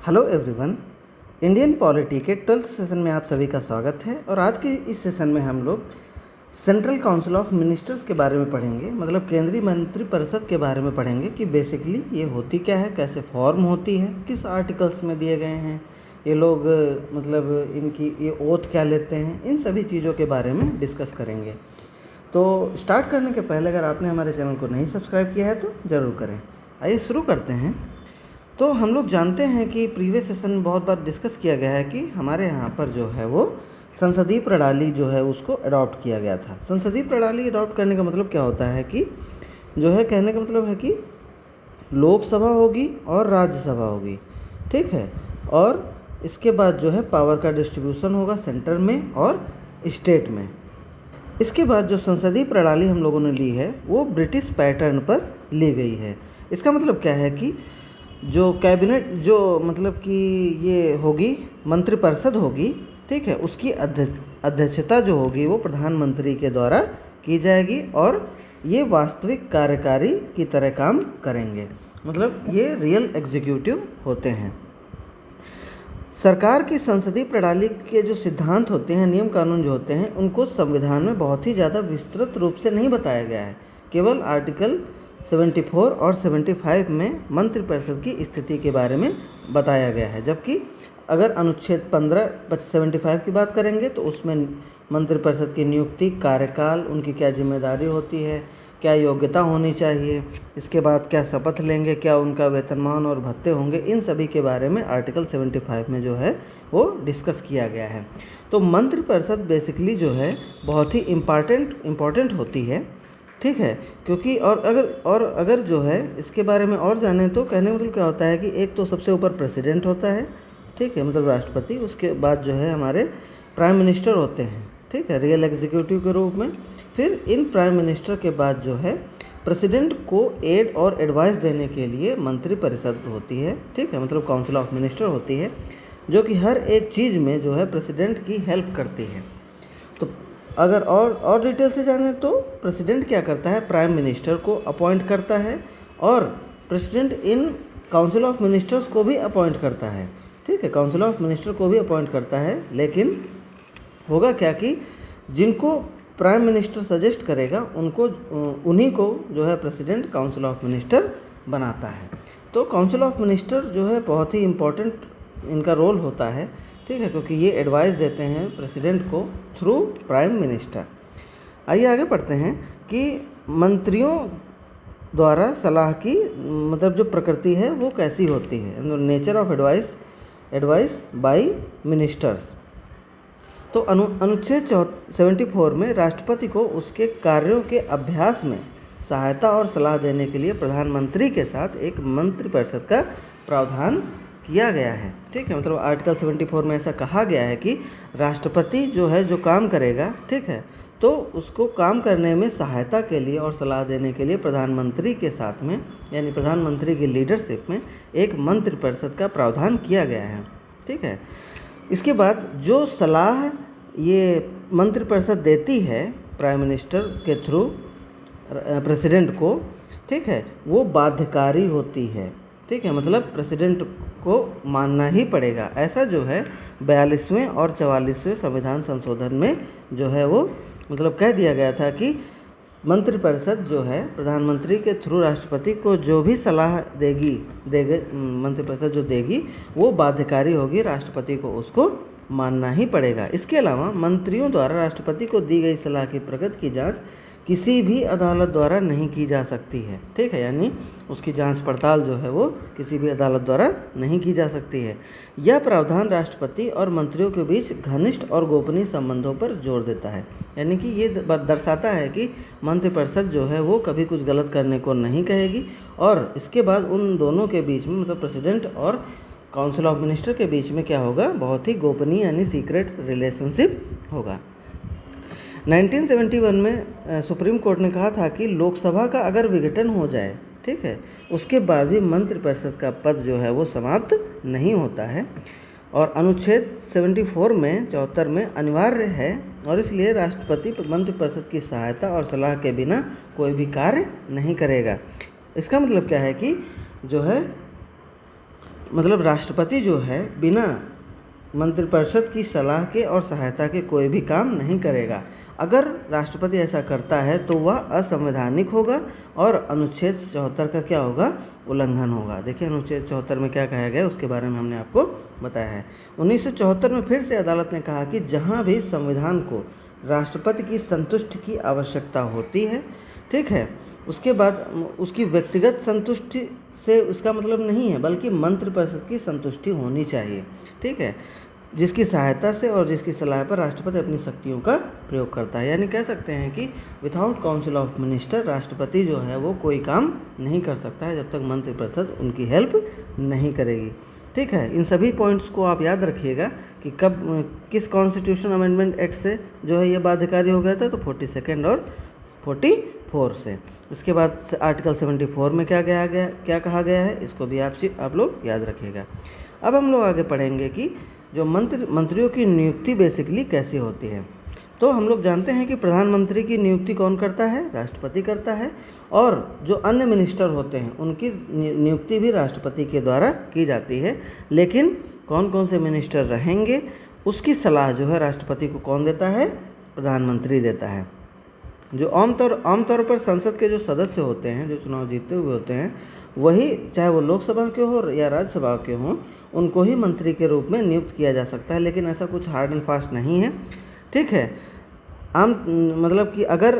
Hello everyone. Indian polity के 12th session में आप सभी का स्वागत है। और आज के इस सेशन में हम लोग सेंट्रल काउंसिल ऑफ मिनिस्टर्स के बारे में पढ़ेंगे, मतलब केंद्रीय मंत्रिपरिषद के बारे में पढ़ेंगे कि बेसिकली ये होती क्या है, कैसे फॉर्म होती है, किस आर्टिकल्स में दिए गए हैं, ये लोग मतलब इनकी ये ओथ क्या लेते हैं, इन सभी चीज़ों के बारे में डिस्कस करेंगे। तो स्टार्ट करने के पहले अगर आपने हमारे चैनल को नहीं सब्सक्राइब किया है तो ज़रूर करें। आइए शुरू करते हैं। तो हम लोग जानते हैं कि प्रीवियस सेशन में बहुत बार डिस्कस किया गया है कि हमारे यहाँ पर जो है वो संसदीय प्रणाली जो है उसको अडॉप्ट किया गया था। संसदीय प्रणाली अडॉप्ट करने का मतलब क्या होता है कि जो है कहने का मतलब है कि लोकसभा होगी और राज्यसभा होगी, ठीक है, और इसके बाद जो है पावर का डिस्ट्रीब्यूशन होगा सेंटर में और स्टेट में। इसके बाद जो संसदीय प्रणाली हम लोगों ने ली है वो ब्रिटिश पैटर्न पर ली गई है। इसका मतलब क्या है कि जो कैबिनेट जो मतलब कि ये होगी मंत्रिपरिषद होगी, ठीक है, उसकी अध्यक्षता जो होगी वो प्रधानमंत्री के द्वारा की जाएगी और ये वास्तविक कार्यकारी की तरह काम करेंगे, मतलब ये रियल एग्जीक्यूटिव होते हैं। सरकार की संसदीय प्रणाली के जो सिद्धांत होते हैं, नियम कानून जो होते हैं, उनको संविधान में बहुत ही ज़्यादा विस्तृत रूप से नहीं बताया गया है। केवल आर्टिकल 74 और 75 में मंत्रिपरिषद की स्थिति के बारे में बताया गया है। जबकि अगर अनुच्छेद 75 की बात करेंगे तो उसमें मंत्रिपरिषद की नियुक्ति, कार्यकाल, उनकी क्या जिम्मेदारी होती है, क्या योग्यता होनी चाहिए, इसके बाद क्या शपथ लेंगे, क्या उनका वेतनमान और भत्ते होंगे, इन सभी के बारे में आर्टिकल 75 में जो है वो डिस्कस किया गया है। तो मंत्रिपरिषद बेसिकली जो है बहुत ही इम्पॉर्टेंट होती है, ठीक है, क्योंकि और अगर जो है इसके बारे में और जाने तो कहने का मतलब क्या होता है कि एक तो सबसे ऊपर प्रेसिडेंट होता है, ठीक है, मतलब राष्ट्रपति, उसके बाद जो है हमारे प्राइम मिनिस्टर होते हैं, ठीक है, रियल एग्जीक्यूटिव के रूप में। फिर इन प्राइम मिनिस्टर के बाद जो है प्रेसिडेंट को एड और एडवाइस देने के लिए मंत्रिपरिषद होती है, ठीक है, मतलब काउंसिल ऑफ मिनिस्टर होती है, जो कि हर एक चीज़ में जो है प्रेसिडेंट की हेल्प करती है। तो अगर और डिटेल से जाने तो प्रेसिडेंट क्या करता है, प्राइम मिनिस्टर को अपॉइंट करता है और president in council of ministers को भी अपॉइंट करता है, ठीक है, काउंसिल ऑफ मिनिस्टर को भी अपॉइंट करता है। लेकिन होगा क्या कि जिनको प्राइम मिनिस्टर सजेस्ट करेगा उन्हीं को जो है प्रेसिडेंट काउंसिल ऑफ मिनिस्टर बनाता है। तो काउंसिल ऑफ मिनिस्टर जो है बहुत ही इम्पोर्टेंट इनका रोल होता है, ठीक है, क्योंकि ये एडवाइस देते हैं प्रेसिडेंट को थ्रू प्राइम मिनिस्टर। आइए आगे पढ़ते हैं कि मंत्रियों द्वारा सलाह की मतलब जो प्रकृति है वो कैसी होती है, nature of advice by ministers. तो अनुच्छेद 74 में राष्ट्रपति को उसके कार्यों के अभ्यास में सहायता और सलाह देने के लिए प्रधानमंत्री के साथ एक मंत्रिपरिषद का प्रावधान किया गया है, ठीक है, मतलब आर्टिकल 74 में ऐसा कहा गया है कि राष्ट्रपति जो है जो काम करेगा, ठीक है, तो उसको काम करने में सहायता के लिए और सलाह देने के लिए प्रधानमंत्री के साथ में यानी प्रधानमंत्री की लीडरशिप में एक मंत्रिपरिषद का प्रावधान किया गया है, ठीक है। इसके बाद जो सलाह ये मंत्रिपरिषद देती है प्राइम मिनिस्टर के थ्रू प्रेसिडेंट को, ठीक है, वो बाध्यकारी होती है, ठीक है, मतलब प्रेसिडेंट को मानना ही पड़ेगा। ऐसा जो है 42वें और 44वें संविधान संशोधन में जो है वो मतलब कह दिया गया था कि मंत्रिपरिषद जो है प्रधानमंत्री के थ्रू राष्ट्रपति को जो भी सलाह देगी मंत्रिपरिषद जो देगी वो बाध्यकारी होगी, राष्ट्रपति को उसको मानना ही पड़ेगा। इसके अलावा मंत्रियों द्वारा राष्ट्रपति को दी गई सलाह की प्रगति की जांच किसी भी अदालत द्वारा नहीं की जा सकती है, ठीक है, यानी उसकी जांच पड़ताल जो है वो किसी भी अदालत द्वारा नहीं की जा सकती है। यह प्रावधान राष्ट्रपति और मंत्रियों के बीच घनिष्ठ और गोपनीय संबंधों पर जोर देता है, यानी कि ये दर्शाता है कि मंत्रिपरिषद जो है वो कभी कुछ गलत करने को नहीं कहेगी और इसके बाद उन दोनों के बीच में मतलब प्रेसिडेंट और काउंसिल ऑफ मिनिस्टर के बीच में क्या होगा, बहुत ही गोपनीय यानी सीक्रेट रिलेशनशिप होगा। 1971 में सुप्रीम कोर्ट ने कहा था कि लोकसभा का अगर विघटन हो जाए, ठीक है, उसके बाद भी मंत्रिपरिषद का पद जो है वो समाप्त नहीं होता है और अनुच्छेद 74 में अनिवार्य है और इसलिए राष्ट्रपति मंत्रिपरिषद की सहायता और सलाह के बिना कोई भी कार्य नहीं करेगा। इसका मतलब क्या है कि जो है मतलब राष्ट्रपति जो है बिना मंत्रिपरिषद की सलाह के और सहायता के कोई भी काम नहीं करेगा। अगर राष्ट्रपति ऐसा करता है तो वह असंवैधानिक होगा और अनुच्छेद 74 का क्या होगा, उल्लंघन होगा। देखिए अनुच्छेद 74 में क्या कहा गया है उसके बारे में हमने आपको बताया है। 1974 में फिर से अदालत ने कहा कि जहाँ भी संविधान को राष्ट्रपति की संतुष्टि की आवश्यकता होती है, ठीक है, उसके बाद उसकी व्यक्तिगत संतुष्टि से उसका मतलब नहीं है, बल्कि मंत्रिपरिषद की संतुष्टि होनी चाहिए, ठीक है, जिसकी सहायता से और जिसकी सलाह पर राष्ट्रपति अपनी शक्तियों का प्रयोग करता है। यानी कह सकते हैं कि विदाउट काउंसिल ऑफ मिनिस्टर राष्ट्रपति जो है वो कोई काम नहीं कर सकता है जब तक मंत्रिपरिषद उनकी हेल्प नहीं करेगी, ठीक है। इन सभी पॉइंट्स को आप याद रखिएगा कि कब किस कॉन्स्टिट्यूशन अमेंडमेंट एक्ट से जो है ये बाध्यकारी हो गया था, तो 42 और 44 से। इसके बाद आर्टिकल 74 में क्या कहा गया है, इसको भी आप लोग याद रखिएगा। अब हम लोग आगे पढ़ेंगे कि जो मंत्रियों की नियुक्ति बेसिकली कैसे होती है। तो हम लोग जानते हैं कि प्रधानमंत्री की नियुक्ति कौन करता है, राष्ट्रपति करता है, और जो अन्य मिनिस्टर होते हैं उनकी नियुक्ति भी राष्ट्रपति के द्वारा की जाती है। लेकिन कौन कौन से मिनिस्टर रहेंगे उसकी सलाह जो है राष्ट्रपति को कौन देता है, प्रधानमंत्री देता है। जो आमतौर पर संसद के जो सदस्य होते हैं, जो चुनाव जीतते हुए होते हैं, वही चाहे वो लोकसभा के हो या राज्यसभा के हों, उनको ही मंत्री के रूप में नियुक्त किया जा सकता है। लेकिन ऐसा कुछ हार्ड एंड फास्ट नहीं है, ठीक है। मतलब कि अगर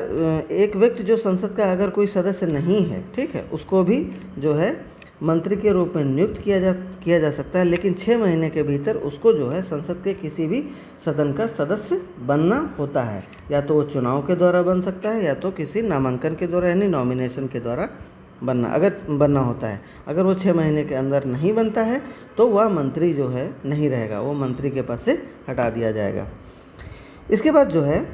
एक व्यक्ति जो संसद का अगर कोई सदस्य नहीं है, ठीक है, उसको भी जो है मंत्री के रूप में नियुक्त किया जा सकता है। लेकिन 6 महीने के भीतर उसको जो है संसद के किसी भी सदन का सदस्य बनना होता है। या तो वो चुनाव के द्वारा बन सकता है या तो किसी नामांकन के द्वारा यानी नॉमिनेशन के द्वारा बनना होता है। अगर वो 6 महीने के अंदर नहीं बनता है तो वह मंत्री जो है नहीं रहेगा, वो मंत्री के पद से हटा दिया जाएगा। इसके बाद जो है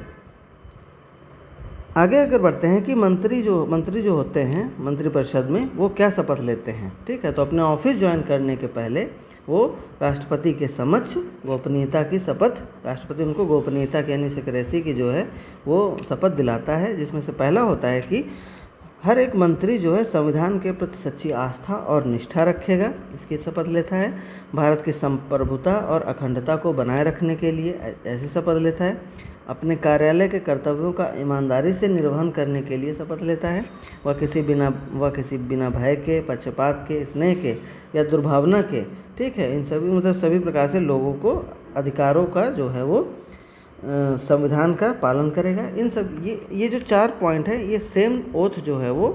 आगे अगर बढ़ते हैं कि मंत्री जो होते हैं मंत्रिपरिषद में वो क्या शपथ लेते हैं, ठीक है। तो अपने ऑफिस ज्वाइन करने के पहले वो राष्ट्रपति के समक्ष गोपनीयता की शपथ, राष्ट्रपति उनको गोपनीयता की यानी सिक्रेसी की जो है वो शपथ दिलाता है, जिसमें से पहला होता है कि हर एक मंत्री जो है संविधान के प्रति सच्ची आस्था और निष्ठा रखेगा, इसकी शपथ लेता है। भारत की संप्रभुता और अखंडता को बनाए रखने के लिए ऐसी शपथ लेता है। अपने कार्यालय के कर्तव्यों का ईमानदारी से निर्वहन करने के लिए शपथ लेता है। वह किसी बिना भय के, पक्षपात के, स्नेह के या दुर्भावना के, ठीक है, इन सभी प्रकार से लोगों को अधिकारों का जो है वो संविधान का पालन करेगा। इन सब ये जो 4 पॉइंट है, ये सेम ओथ जो है वो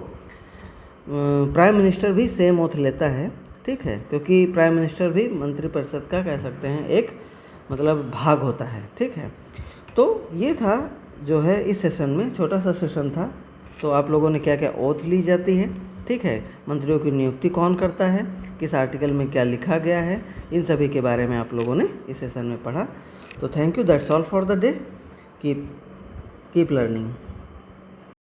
प्राइम मिनिस्टर भी सेम ओथ लेता है, ठीक है, क्योंकि प्राइम मिनिस्टर भी मंत्रिपरिषद का कह सकते हैं एक मतलब भाग होता है, ठीक है। तो ये था जो है इस सेशन में, छोटा सा सेशन था। तो आप लोगों ने क्या क्या ओथ ली जाती है, ठीक है, मंत्रियों की नियुक्ति कौन करता है, किस आर्टिकल में क्या लिखा गया है, इन सभी के बारे में आप लोगों ने इस सेशन में पढ़ा। तो thank you, that's all for the day. Keep learning.